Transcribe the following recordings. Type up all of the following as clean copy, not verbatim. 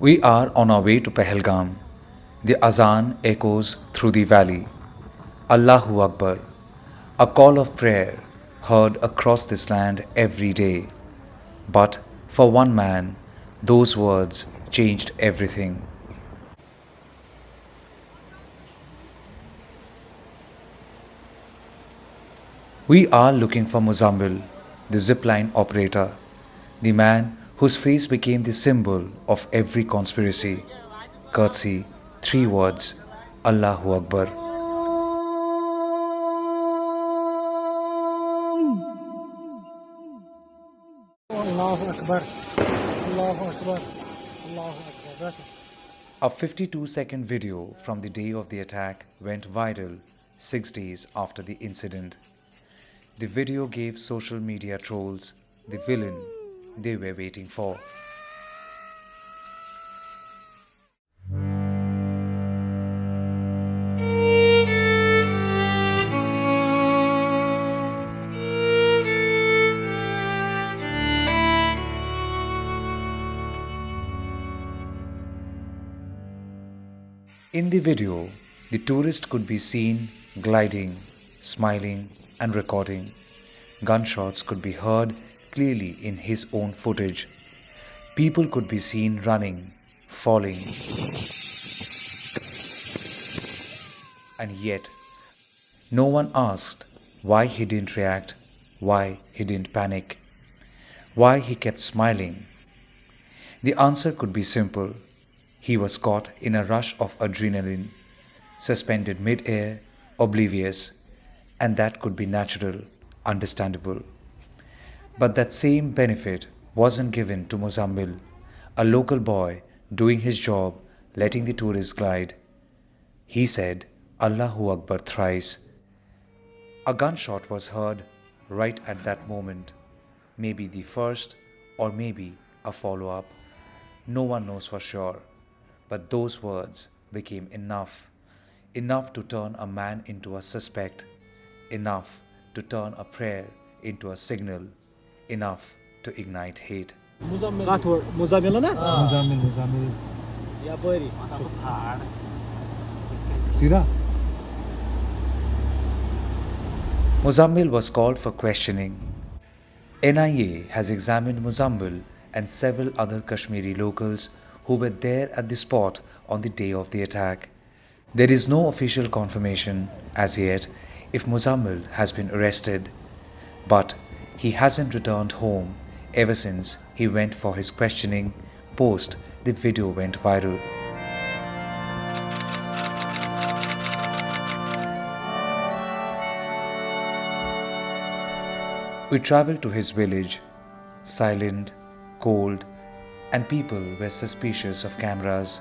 We are on our way to Pahalgam. The azan echoes through the valley. Allahu Akbar, a call of prayer heard across this land every day. But for one man, those words changed everything. We are looking for Muzammil, the zipline operator, the man whose face became the symbol of every conspiracy. Curtsy, three words, Allahu Akbar. Allahu Akbar. Allahu Akbar. Allahu Akbar. A 52-second video from the day of the attack went viral 6 days after the incident. The video gave social media trolls the villain they were waiting for. In the video, the tourist could be seen gliding, smiling, and recording. Gunshots could be heard clearly in his own footage. People could be seen running, falling. And yet, no one asked why he didn't react, why he didn't panic, why he kept smiling. The answer could be simple. He was caught in a rush of adrenaline, suspended mid-air, oblivious, and that could be natural, understandable. But that same benefit wasn't given to Muzammil, a local boy doing his job, letting the tourists glide. He said, Allahu Akbar thrice. A gunshot was heard right at that moment, maybe the first or maybe a follow-up. No one knows for sure. But those words became enough to turn a man into a suspect, enough to turn a prayer into a signal, enough to ignite hate. Muzammil na? Muzammil. Ya bari. Sida. Muzammil was called for questioning. NIA has examined Muzammil and several other Kashmiri locals who were there at the spot on the day of the attack. There is no official confirmation as yet if Muzammil has been arrested, but he hasn't returned home ever since he went for his questioning post the video went viral. We traveled to his village, silent, cold, and people were suspicious of cameras.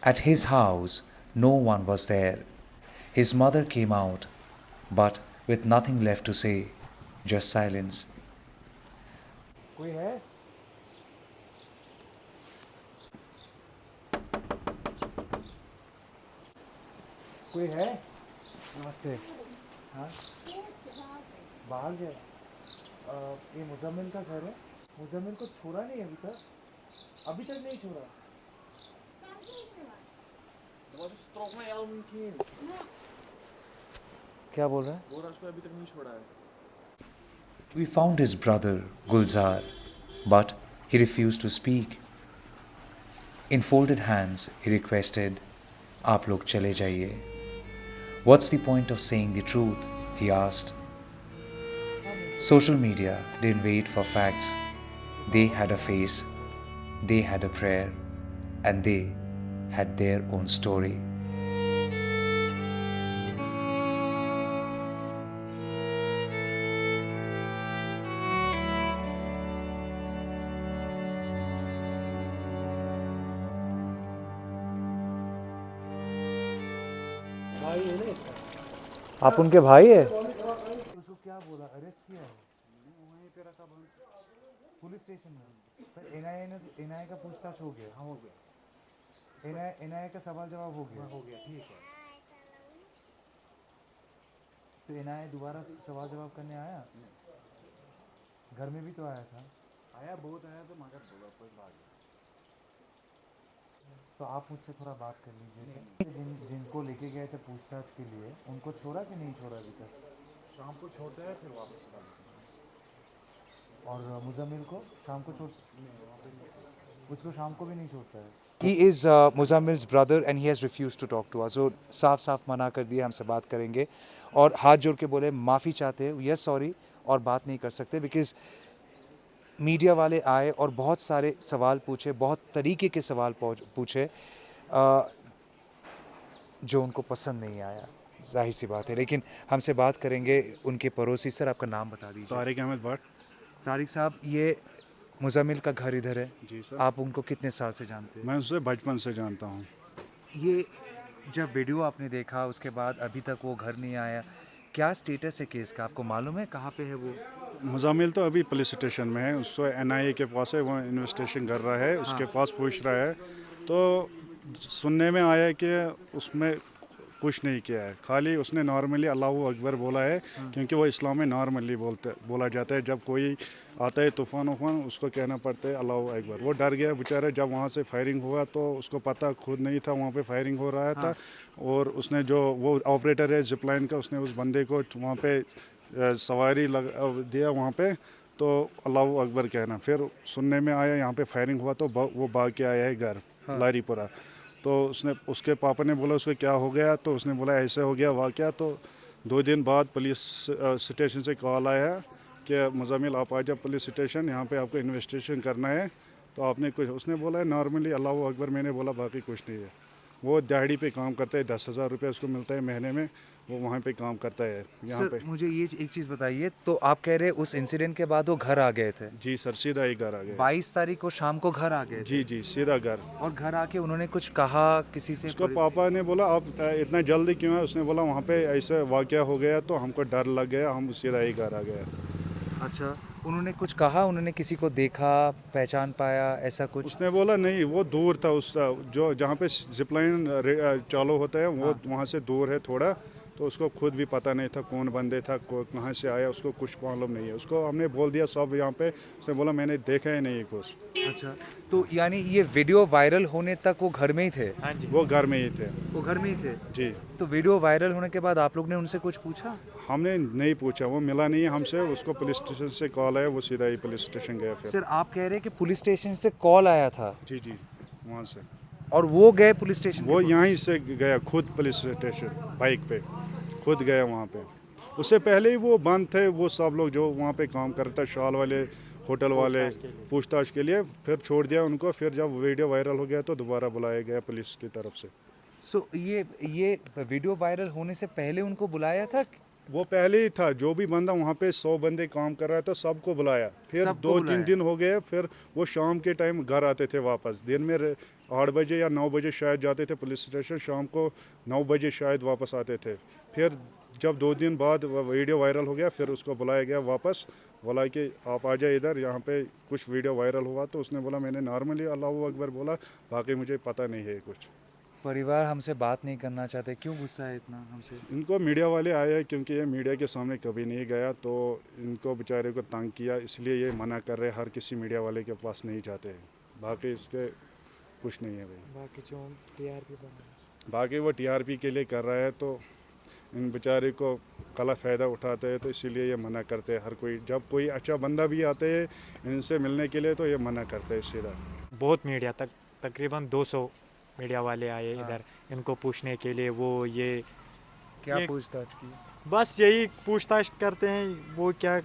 At his house, no one was there. His mother came out, but with nothing left to say, just silence. कोई है? कोई है? नमस्ते. हाँ? बाहर गया. ये मुजम्मिल का घर है. मुजम्मिल को छोड़ा नहीं अभी तक. अभी तक नहीं छोड़ा. क्या बोल रहा है? बोल रहा उसको अभी तक नहीं छोड़ा है. We found his brother, Gulzar, but he refused to speak. In folded hands, he requested, "आप लोग चले जाइए." What's the point of saying the truth? He asked. Social media didn't wait for facts. They had a face, they had a prayer, and they had their own story. आप उनके भाई है? उसको क्या बोला, अरेस्ट किया है? वहीं पे रखा पुलिस स्टेशन में। फिर एनआईए का पूछताछ हो गया? हाँ हो गया। एनआईए का सवाल जवाब हो गया? हो गया, ठीक है। तो एनआईए दोबारा सवाल जवाब करने आया? घर में भी तो आया था। आया, बहुत आया, तो मगर कोई बात नहीं। तो आप मुझसे थोड़ा बात कर लीजिए। जिनको लेके गए थे पूछताछ के लिए, उनको छोड़ा कि नहीं छोड़ा अभी तक? शाम को छोड़ते हैं, फिर वापस डालते हैं। और मुजम्मिल को शाम को छोड़, उसको शाम को भी नहीं छोड़ता है? He is Muzammil's brother and he has refused to talk to us. So साफ साफ मना कर दिया हमसे बात करेंगे और हाथ जोड़ के बोले माफ़ी चाहते हैं, यस सॉरी, और बात नहीं कर सकते बिकॉज़ मीडिया वाले आए और बहुत सारे सवाल पूछे, बहुत तरीके के सवाल पूछे जो उनको पसंद नहीं आया, जाहिर सी बात है। लेकिन हमसे बात करेंगे उनके पड़ोसी। सर आपका नाम बता दीजिए। तारिक अहमद भट्ट। तारिक साहब, ये मुजम्मिल का घर इधर है? जी सर। आप उनको कितने साल से जानते हैं? मैं उसे बचपन से जानता हूँ। ये जब वीडियो आपने देखा उसके बाद अभी तक वो घर नहीं आया, क्या स्टेटस है केस का, आपको मालूम है कहाँ पे है वो? मुजामिल तो अभी पुलिस स्टेशन में है, उसको एनआईए के पास है, वो इन्वेस्टिगेशन कर रहा है, उसके पास पूछ रहा है। तो सुनने में आया कि उसमें कुछ नहीं किया है, खाली उसने नॉर्मली अल्लाहू अकबर बोला है, क्योंकि वो इस्लाम में नॉर्मली बोला जाता है। जब कोई आता है तूफ़ान उफ़ान, उसको कहना पड़ता है अल्लाहू अकबर। वो डर गया बेचारा, जब वहाँ से फायरिंग हुआ तो उसको पता खुद नहीं था वहाँ पे फायरिंग हो रहा था। और उसने जो वो ऑपरेटर है जिपलाइन का, उसने उस बंदे को वहाँ पे सवारी दिया वहाँ पे, तो अल्लाहू अकबर कहना। फिर सुनने में आया यहाँ पे फायरिंग हुआ तो वो भाग के आया है घर लारीपुरा। तो उसके पापा ने बोला उसको क्या हो गया, तो उसने बोला ऐसे हो गया वाक़या। तो 2 दिन बाद पुलिस स्टेशन से कॉल आया कि मुजामिल आप आ जाओ पुलिस स्टेशन, यहाँ पे आपको इन्वेस्टिगेशन करना है। तो आपने कुछ, उसने बोला है नॉर्मली अल्लाहू अकबर, मैंने बोला बाकी कुछ नहीं है। वो दिहाड़ी पे काम करता है, 10,000 रुपये उसको मिलता है महीने में, वो वहाँ पे काम करता है यहाँ पे। मुझे ये एक चीज़ बताइए, तो आप कह रहे उस इंसिडेंट के बाद वो घर आ गए थे? जी सर, सीधा ही घर आ गए। 22 तारीख को शाम को घर आ गए थे? जी जी, सीधा घर। और घर आके उन्होंने कुछ कहा किसी से? उसका पापा ने बोला आप इतना जल्दी क्यों है, उसने बोला वहाँ पे ऐसा वाक़या हो गया तो हमको डर लग गया, हम सीधा ही घर आ गए। अच्छा, उन्होंने कुछ कहा, उन्होंने किसी को देखा, पहचान पाया, ऐसा कुछ? उसने बोला नहीं, वो दूर था, उस जो जहाँ पे जिपलाइन चालू होता है वो वहाँ से दूर है थोड़ा। तो उसको खुद भी पता नहीं था कौन बंदे था, कहाँ से आया, उसको कुछ मालूम नहीं है। उसको हमने बोल दिया सब यहाँ पे, उसने बोला मैंने देखा ही नहीं कुछ। अच्छा, तो यानी ये वीडियो वायरल होने तक वो घर में ही थे? हाँ जी, वो घर में ही थे। वो घर में ही थे? जी। तो वीडियो वायरल होने के बाद आप लोग ने उनसे कुछ पूछा? हमने नहीं पूछा, वो मिला नहीं हमसे। उसको पुलिस स्टेशन से कॉल आया, वो सीधा ही पुलिस स्टेशन गया। फिर सर आप कह रहे हैं कि पुलिस स्टेशन से कॉल आया था? जी जी, वहाँ से। और वो गए पुलिस स्टेशन? वो यहाँ से गया खुद पुलिस स्टेशन, बाइक पे खुद गया वहाँ पे। उससे पहले ही वो बंद थे, वो सब लोग जो वहाँ पे काम करता है, शॉल वाले, होटल वाले, पूछताछ के लिए। फिर छोड़ दिया उनको। फिर जब वीडियो वायरल हो गया तो दोबारा बुलाया गया पुलिस की तरफ से। सो ये वीडियो वायरल होने से पहले उनको बुलाया था? वो पहले ही था, जो भी बंदा वहाँ पे 100 बंदे काम कर रहा था सबको बुलाया। फिर 2-3 दिन हो गए, फिर वो शाम के टाइम घर आते थे वापस। दिन में 8 बजे या 9 बजे शायद जाते थे पुलिस स्टेशन, शाम को 9 बजे शायद वापस आते थे। फिर जब 2 दिन बाद वीडियो वायरल हो गया, फिर उसको बुलाया गया वापस, बोला कि आप आ जाए इधर, यहाँ पे कुछ वीडियो वायरल हुआ। तो उसने बोला मैंने नॉर्मली अल्लाहू अकबर बोला, बाकी मुझे पता नहीं है कुछ। परिवार हमसे बात नहीं करना चाहते, क्यों गुस्सा है इतना हमसे? इनको मीडिया वाले आए, क्योंकि ये मीडिया के सामने कभी नहीं गया, तो इनको बेचारे को तंग किया, इसलिए ये मना कर रहे। हर किसी मीडिया वाले के पास नहीं जाते हैं, बाकी इसके कुछ नहीं है भाई। बाकी जो टीआरपी बना, बाकी वो टीआरपी के लिए कर रहा है, तो इन बेचारे को गलत फ़ायदा उठाते हैं, तो इसीलिए ये मना करते हैं। हर कोई, जब कोई अच्छा बंदा भी आते हैं इनसे मिलने के लिए, तो ये मना करते हैं सीधा। बहुत मीडिया तकरीबन 200 मीडिया वाले आए इधर इनको पूछने के लिए। वो ये क्या पूछताछ की? बस यही पूछताछ करते हैं, वो क्या,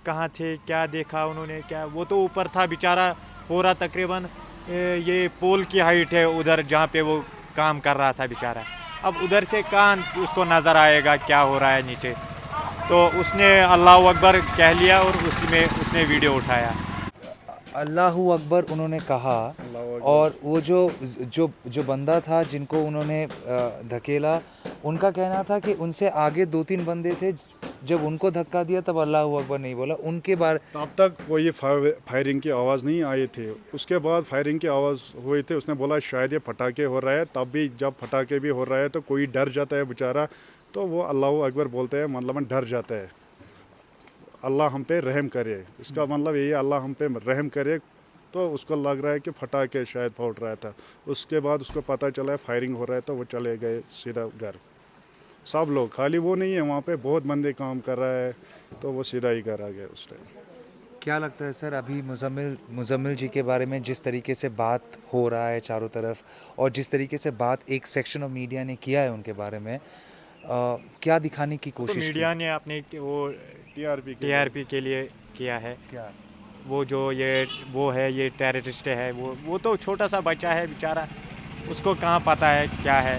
कहाँ थे, क्या देखा उन्होंने, क्या। वो तो ऊपर था बेचारा, पूरा तकरीबन ये पोल की हाइट है उधर जहाँ पे वो काम कर रहा था बेचारा। अब उधर से कहाँ उसको नज़र आएगा क्या हो रहा है नीचे। तो उसने अल्लाह अकबर कह लिया और उसी में उसने वीडियो उठाया। अल्लाहू अकबर उन्होंने कहा, अल्लाहू अकबर। और वो जो बंदा था जिनको उन्होंने धकेला, उनका कहना था कि उनसे आगे 2-3 बंदे थे, जब उनको धक्का दिया तब अल्लाहू अकबर नहीं बोला उनके बारे। तब तक कोई फायरिंग की आवाज़ नहीं आई थी। उसके बाद फायरिंग की आवाज़ हुई थी, उसने बोला शायद ये पटाखे हो रहा है। तब भी जब पटाखे भी हो रहा है तो कोई डर जाता है बेचारा, तो वो अल्लाहू अकबर बोलते हैं, मतलब डर जाता है। अल्लाह हम पे रहम करे, इसका मतलब यही है, अल्लाह हम पे रहम करे। तो उसको लग रहा है कि फटाके शायद फूट रहा था। उसके बाद उसको पता चला है फायरिंग हो रहा है, तो वो चले गए सीधा घर। सब लोग, खाली वो नहीं है, वहाँ पे बहुत बंदे काम कर रहा है, तो वो सीधा ही घर आ गया उस टाइम। क्या लगता है सर, अभी मुजम्मिल जी के बारे में जिस तरीके से बात हो रहा है चारों तरफ, और जिस तरीके से बात एक सेक्शन ऑफ मीडिया ने किया है उनके बारे में, क्या दिखाने की तो कोशिश की? मीडिया ने अपने वो टीआरपी के टीआरपी के लिए किया है। क्या? वो जो वो है, ये टेररिस्ट है, वो तो छोटा सा बच्चा है बेचारा, उसको कहाँ पता है क्या है।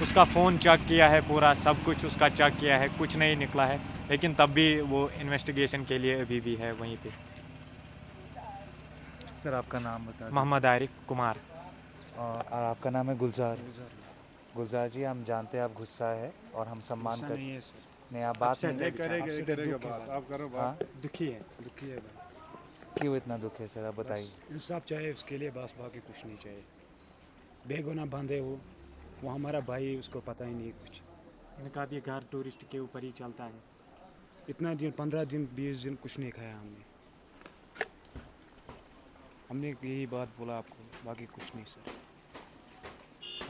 उसका फ़ोन चेक किया है, पूरा सब कुछ उसका चेक किया है, कुछ नहीं निकला है, लेकिन तब भी वो इन्वेस्टिगेशन के लिए अभी भी है वहीं पे। सर आपका नाम बता दीजिए। मोहम्मद आरिफ कुमार। और आपका नाम है गुलजार। गुलजार जी, हम जानते हैं आप गुस्सा है और हम सम्मान कर नहीं है सर, नहीं, आप बात Upset नहीं है कर। करेगा आपसे करेगा दुख है बात, बात। आप करो हाँ, बात। दुखी है भाई। क्यों इतना दुख है सर, आप बताइए। इंसाफ चाहिए उसके लिए, बस बाकी कुछ नहीं चाहिए। बेगुनाह बंदे वो हमारा भाई, उसको पता ही नहीं कुछ। इनका भी घर टूरिस्ट के ऊपर ही चलता है। इतना दिन, 15 दिन 20 दिन कुछ नहीं खाया हमने यही बात बोला आपको, बाकी कुछ नहीं सर।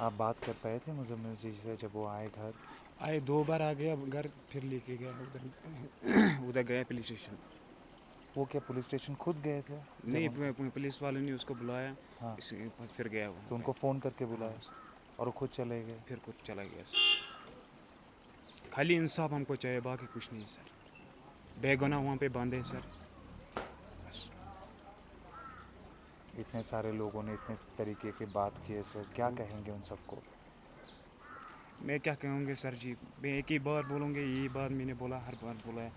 आप बात कर पाए थे मुजम्मिल जी से जब वो आए घर? आए 2 बार आ गया घर, फिर लेके गया उधर उधर गया पुलिस स्टेशन। वो क्या पुलिस स्टेशन खुद गए थे? नहीं, पुलिस वालों ने उसको बुलाया। हाँ। फिर गया वो, तो उनको फ़ोन करके बुलाया और वो खुद चले गए? फिर कुछ चला गया सर। खाली इंसाफ हमको चाहिए, बाकी कुछ नहीं सर। बेगुनाह वहाँ पे बांधे सर, बस। इतने सारे लोगों ने इतने तरीके की बात की है सर, क्या कहेंगे उन सबको? मैं क्या कहूँगे सर जी, मैं एक ही बार बोलूँगे, यही बात मैंने बोला, हर बार बोला है,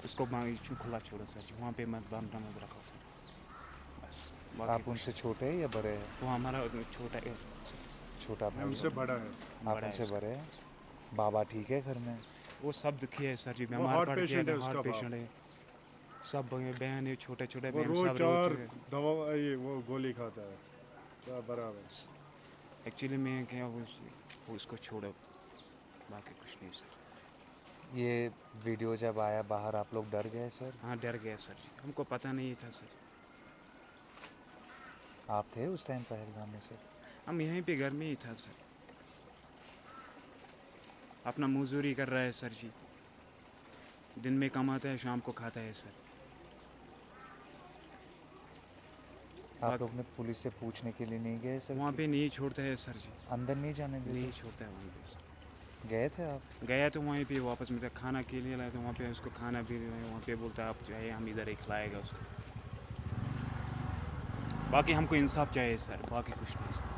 उसको खुला छोड़ो सर जी, वहाँ पे मत बांधना, मत रखो सर, बस। बाकी आप कुछ उनसे छोटे हैं या बड़े हैं? नहीं। वो हमारा छोटा है सर, छोटा मैं भाई उनसे है। बड़ा है। आप बड़ा है उनसे उसका। बड़े हैं? बाबा ठीक है घर में? वो सब दुखी है सर जी, वो बीमार हार्ट पड़ गया पेशेंट है, था, उसका हार्ट बाप। पेशेंट है। सब बहन है, छोटे छोटे वो बहन रोज सब 4 दवा, ये वो गोली खाता है, क्या बराबर। एक्चुअली मैं क्या वो उसको छोड़ो, बाकी कुछ नहीं सर। ये वीडियो जब आया बाहर, आप लोग डर गए सर? हाँ, डर गया सर जी, हमको पता नहीं था सर। आप थे उस टाइम पहलगाम में सर? हम यहीं पे घर में ही था सर, अपना मजदूरी कर रहा है सर जी, दिन में कमाता है, शाम को खाता है सर। आप लोग ने पुलिस से पूछने के लिए नहीं गए सर? वहाँ कि पे नहीं छोड़ता है सर जी, अंदर नहीं जाने देते? नहीं छोड़ता है वहाँ पे सर। गए थे आप? गया तो वहीं पे वापस मिलता, खाना के लिए लाया तो वहाँ पे उसको खाना भी वहाँ पे बोलता है आप चाहिए, हम इधर ही खिलाएगा उसको। बाकी हमको इंसाफ चाहिए सर, बाकी कुछ नहीं सर।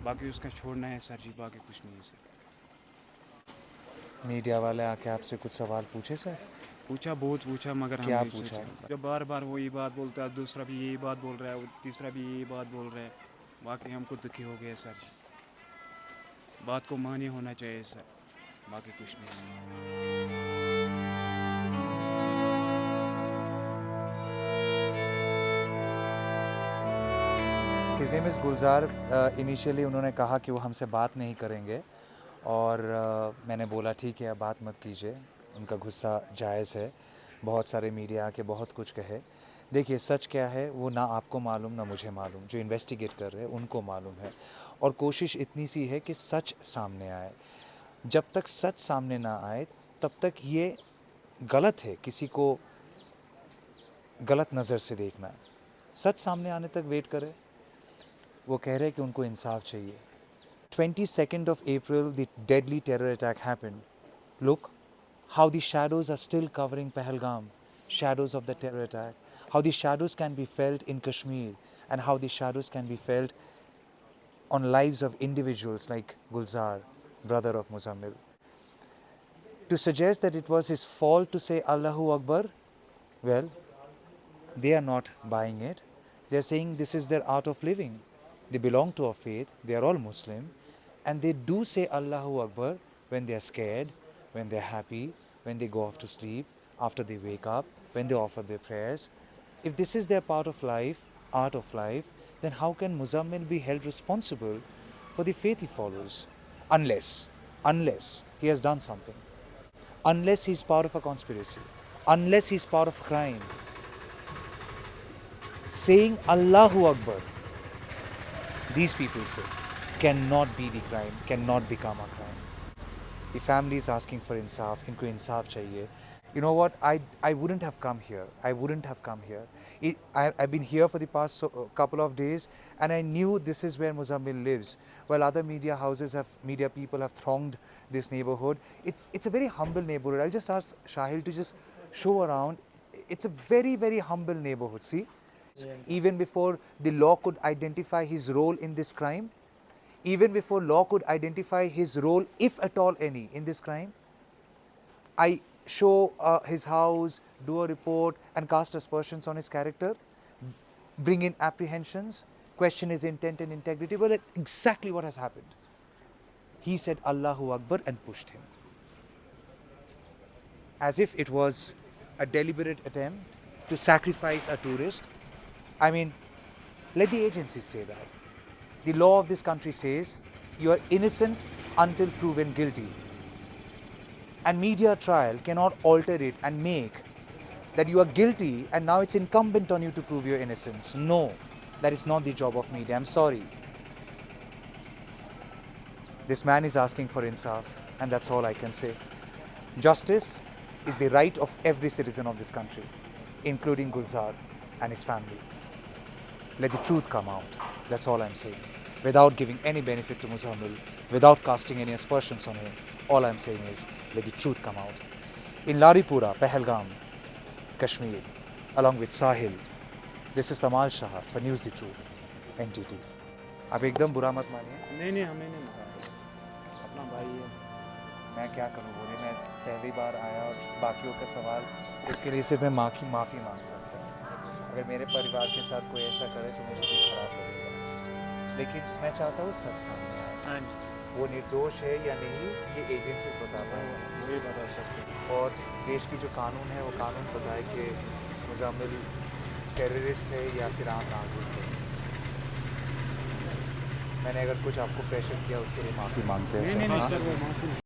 बाकी उसका छोड़ना है सर जी, बाकी कुछ नहीं है सर। मीडिया वाले आके आपसे कुछ सवाल पूछे सर? पूछा, बहुत पूछा, मगर हम क्या नहीं पूछा? सोचे। जब बार बार वही बात बोलता है, दूसरा भी यही बात बोल रहा है, वो तीसरा भी यही बात बोल रहा है, बाकी हमको दुखी हो गया सर जी। बात को मान्य होना चाहिए सर, बाकी कुछ नहीं sir. His name is Gulzar. Initially उन्होंने कहा कि वो हमसे बात नहीं करेंगे, और मैंने बोला ठीक है, अब बात मत कीजिए, उनका गुस्सा जायज़ है। बहुत सारे मीडिया आके बहुत कुछ कहे। देखिए सच क्या है वो ना आपको मालूम ना मुझे मालूम, जो इन्वेस्टिगेट कर रहे हैं उनको मालूम है, और कोशिश इतनी सी है कि सच सामने आए। जब तक सच सामने ना आए तब तक ये गलत है किसी को गलत नज़र से देखना। सच सामने आने तक वेट करें। वो कह रहे हैं कि उनको इंसाफ चाहिए। 22nd of April, the deadly terror attack happened. Look how the shadows are still covering Pahalgam, shadows of the terror attack. How the shadows can be felt in Kashmir, and how the shadows can be felt on lives of individuals like Gulzar, brother of Muzammil. To suggest that it was his fault to say Allahu Akbar Well, they are not buying it. They are saying this is their art of living. They belong to a faith, they are all Muslim, and they do say Allahu Akbar when they are scared, when they are happy, when they go off to sleep, after they wake up, when they offer their prayers. If this is their part of life, art of life, then how can Muzammil be held responsible for the faith he follows? Unless he has done something. Unless he's part of a conspiracy. Unless he's part of crime. Saying Allahu Akbar, these people say, cannot be the crime, cannot become a crime. The family is asking for insaf, इनको insaf चाहिए. You know what, I wouldn't have come here. I've been here for the past couple of days, and I knew this is where Muzammil lives. While other media people have thronged this neighborhood, it's a very humble neighborhood. I'll just ask Shahil to just show around. It's a very, very humble neighborhood, see? Even before the law could identify his role in this crime, even before law could identify his role, if at all any, in this crime, I show his house, do a report and cast aspersions on his character, bring in apprehensions, question his intent and integrity. Well, exactly what has happened. He said Allahu Akbar and pushed him. As if it was a deliberate attempt to sacrifice a tourist. I mean, let the agencies say that. The law of this country says you are innocent until proven guilty. And media trial cannot alter it and make that you are guilty and now it's incumbent on you to prove your innocence. No, that is not the job of media. I'm sorry. This man is asking for insaf, and that's all I can say. Justice is the right of every citizen of this country, including Gulzar and his family. Let the truth come out. That's all I'm saying. Without giving any benefit to Muzammil, without casting any aspersions on him, all I'm saying is, let the truth come out. In Laripura, Pahalgam, Kashmir, along with Sahil, this is Tamal Shah for News The Truth, NTT. आप एकदम बुरा मत मानिए. नहीं हमें नहीं मारा, अपना भाई है. मैं क्या करूँ बोले, मैं पहली बार आया और बाकियों का सवाल, इसके लिए सिर्फ मैं माफ़ी मांग सकता हूँ. अगर मेरे परिवार के साथ कोई ऐसा करे तो मुझे भी खराब लगेगा. लेकिन मैं चाहता हूँ सच सामने आए. हाँ जी, वो निर्दोष है या नहीं, ये एजेंसीज बता पाएगा. वही बता सकते. और देश की जो कानून है, वो कानून बताए कि मुजाम्मिल टेररिस्ट है या फिर आम नागरिक है. मैंने अगर कुछ आपको प्रेशर किया उसके लिए माफ़ी मांगते हैं. नहीं सर. सर, वो माफ़ी